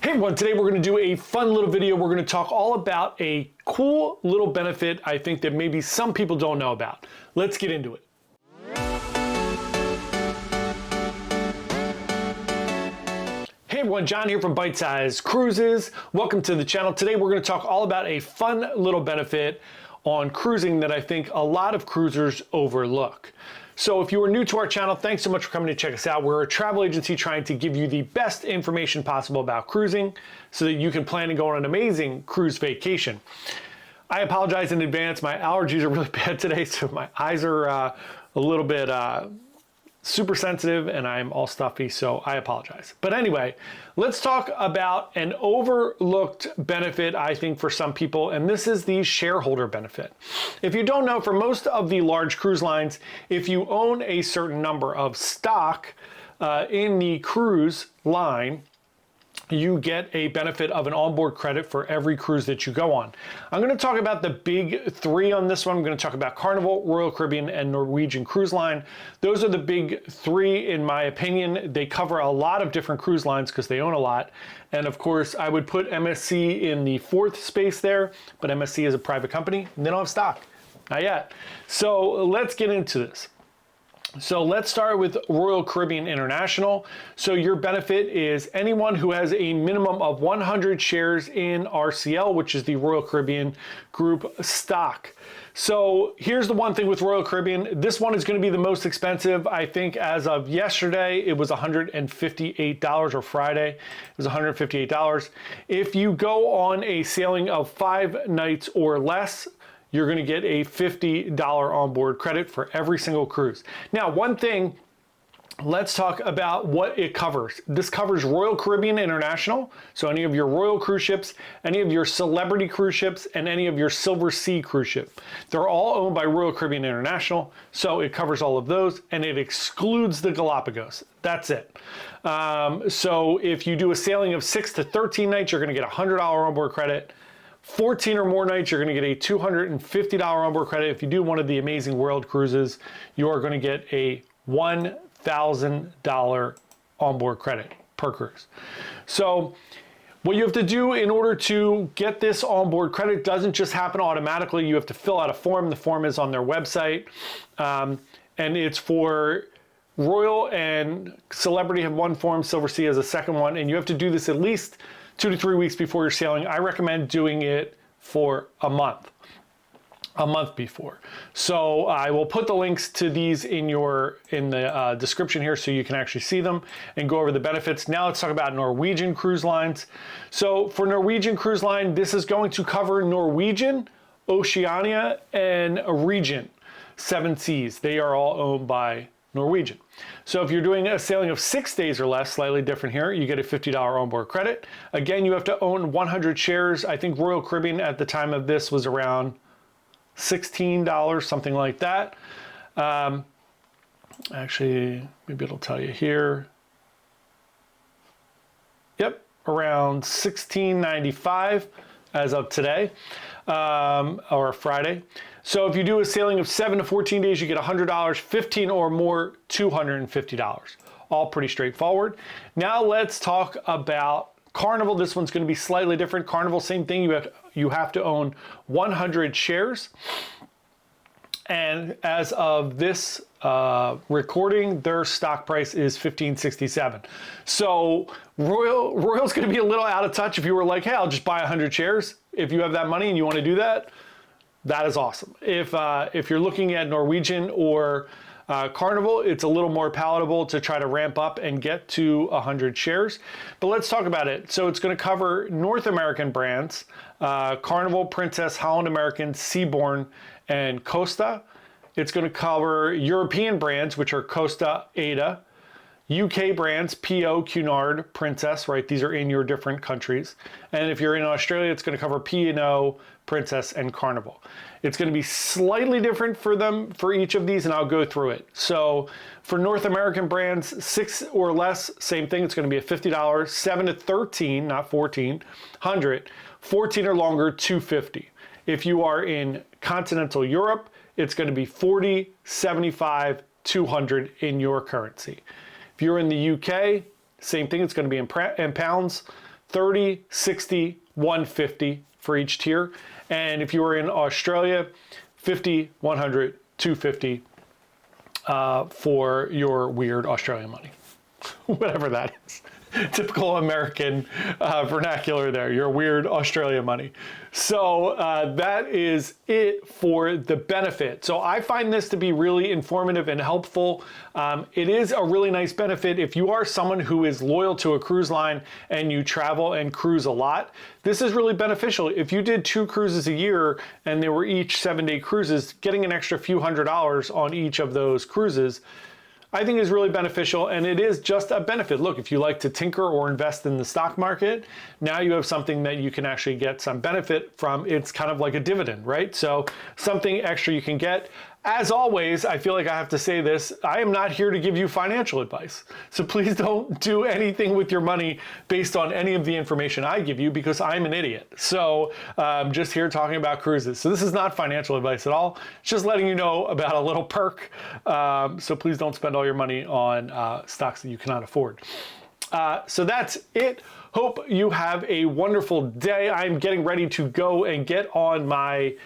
Hey everyone, today we're going to do a fun little video. We're going to talk all about a cool little benefit I think that maybe some people don't know about. Let's get into it. Hey everyone, John here from Byte Size Cruises. Welcome to the channel. Today we're going to talk all about a fun little benefit on cruising that I think a lot of cruisers overlook. So if you are new to our channel, thanks so much for coming to check us out. We're a travel agency trying to give you the best information possible about cruising so that you can plan and go on an amazing cruise vacation. I apologize in advance. My allergies are really bad today, so my eyes are a little bit super sensitive and I'm all stuffy, so I apologize. But anyway, let's talk about an overlooked benefit, I think, for some people, and this is the shareholder benefit. If you don't know, for most of the large cruise lines, if you own a certain number of stock in the cruise line, you get a benefit of an onboard credit for every cruise that you go on. I'm going to talk about the big three on this one. I'm going to talk about Carnival, Royal Caribbean, and Norwegian Cruise Line. Those are the big three in my opinion. They cover a lot of different cruise lines because they own a lot. And of course, I would put MSC in the fourth space there, but MSC is a private company and they don't have stock. Not yet. So let's get into this. So let's start with Royal Caribbean International. So your benefit is anyone who has a minimum of 100 shares in RCL, which is the Royal Caribbean Group stock. So here's the one thing with Royal Caribbean. This one is going to be the most expensive. I think as of yesterday, it was $158, or Friday, it was $158. If you go on a sailing of 5 nights or less, you're going to get a $50 onboard credit for every single cruise. Now, one thing, let's talk about what it covers. This covers Royal Caribbean International, so any of your Royal cruise ships, any of your Celebrity cruise ships, and any of your Silver Sea cruise ship. They're all owned by Royal Caribbean International, so it covers all of those, and it excludes the Galapagos. That's it. So if you do a sailing of 6 to 13 nights, you're going to get a $100 onboard credit. 14 or more nights, you're going to get a $250 onboard credit. If you do one of the Amazing World cruises, you are going to get a $1,000 onboard credit per cruise. So what you have to do in order to get this onboard credit doesn't just happen automatically. You have to fill out a form. The form is on their website, and it's for Royal and Celebrity have one form, Silver Sea has a second one, and you have to do this at least 2 to 3 weeks before you're sailing. I recommend doing it for a month before. So I will put the links to these in the description here so you can actually see them and go over the benefits. Now let's talk about Norwegian Cruise Lines. So for Norwegian Cruise Line, this is going to cover Norwegian, Oceania, and Regent 7 Seas. They are all owned by Norwegian. So if you're doing a sailing of 6 days or less, slightly different here, you get a $50 onboard credit. Again, you have to own 100 shares. I think Royal Caribbean at the time of this was around $16, something like that. Actually, maybe it'll tell you here. Yep, around $16.95 as of today, or Friday. So if you do a sailing of 7 to 14 days, you get $100, 15 or more, $250. All pretty straightforward. Now let's talk about Carnival. This one's going to be slightly different. Carnival, same thing. You have to own 100 shares. And as of this recording, their stock price is $15.67. So Royal's going to be a little out of touch. If you were like, hey, I'll just buy 100 shares. If you have that money and you want to do that, that is awesome. If you're looking at Norwegian or Carnival, it's a little more palatable to try to ramp up and get to 100 shares. But let's talk about it. So it's going to cover North American brands, Carnival, Princess, Holland American, Seabourn, and Costa. It's going to cover European brands, which are Costa, Ada, UK brands, PO, Cunard, Princess, right? These are in your different countries. And if you're in Australia, it's going to cover P&O, Princess, and Carnival. It's going to be slightly different for them for each of these, and I'll go through it. So for North American brands, 6 or less, same thing. It's going to be a $50, 7 to 13, not 14, 100, 14 or longer, $250. If you are in continental Europe, it's going to be 40, 75, 200 in your currency. If you're in the UK, same thing. It's going to be in pounds, 30, 60, 150 for each tier. And if you were in Australia, 50, 100, 250 for your weird Australian money, whatever that is. Typical American vernacular there, your weird Australia money. So that is it for the benefit. So I find this to be really informative and helpful. It is a really nice benefit if you are someone who is loyal to a cruise line and you travel and cruise a lot. This is really beneficial. If you did 2 cruises a year and they were each 7-day cruises, getting an extra few $100s on each of those cruises I think is really beneficial, and it is just a benefit. Look, if you like to tinker or invest in the stock market, now you have something that you can actually get some benefit from. It's kind of like a dividend, right? So something extra you can get. As always, I feel like I have to say this, I am not here to give you financial advice. So please don't do anything with your money based on any of the information I give you, because I'm an idiot. So I'm just here talking about cruises. So this is not financial advice at all. It's just letting you know about a little perk. So please don't spend all your money on stocks that you cannot afford. So that's it. Hope you have a wonderful day. I'm getting ready to go and get on my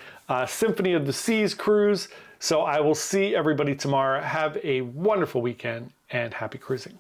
Symphony of the Seas cruise. So I will see everybody tomorrow. Have a wonderful weekend and happy cruising.